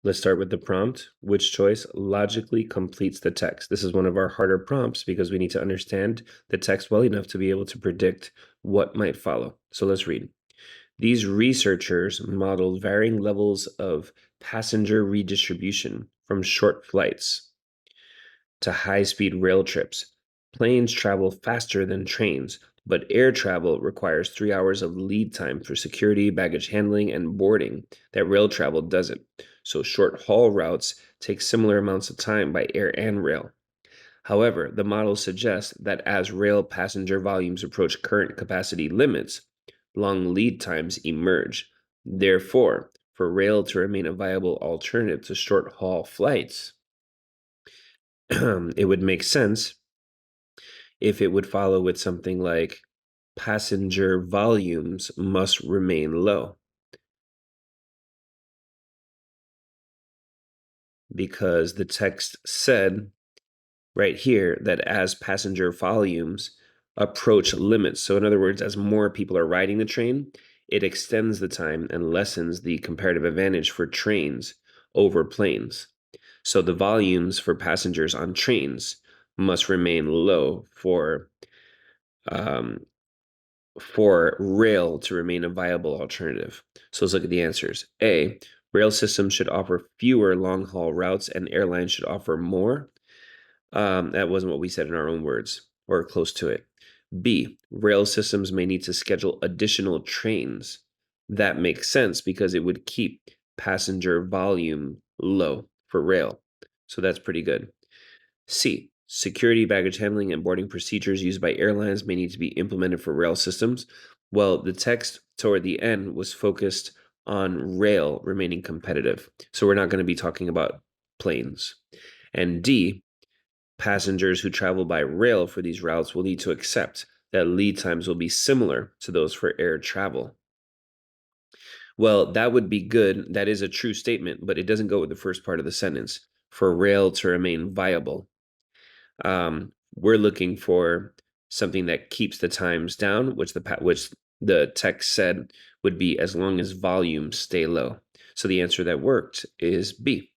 Let's start with the prompt. Which choice logically completes the text? This is one of our harder prompts because we need to understand the text well enough to be able to predict what might follow. So let's read. These researchers modeled varying levels of passenger redistribution from short flights to high-speed rail trips. Planes travel faster than trains, but air travel requires 3 hours of lead time for security, baggage handling, and boarding that rail travel doesn't. So short-haul routes take similar amounts of time by air and rail. However, the model suggests that as rail passenger volumes approach current capacity limits, long lead times emerge. Therefore, for rail to remain a viable alternative to short-haul flights, it would make sense if it would follow with something like passenger volumes must remain low. Because the text said right here that as passenger volumes approach limits, so in other words, as more people are riding the train, it extends the time and lessens the comparative advantage for trains over planes. So the volumes for passengers on trains must remain low for rail to remain a viable alternative. So let's look at the answers. A, rail systems should offer fewer long-haul routes and airlines should offer more. That wasn't what we said in our own words, or close to it. B, rail systems may need to schedule additional trains. That makes sense because it would keep passenger volume low for rail. So that's pretty good. C, security, baggage handling, and boarding procedures used by airlines may need to be implemented for rail systems. Well, the text toward the end was focused on rail remaining competitive. So we're not going to be talking about planes. And D, passengers who travel by rail for these routes will need to accept that lead times will be similar to those for air travel. Well, that would be good. That is a true statement, but it doesn't go with the first part of the sentence. For rail to remain viable. We're looking for something that keeps the times down, which the text said would be as long as volumes stay low. So the answer that worked is B.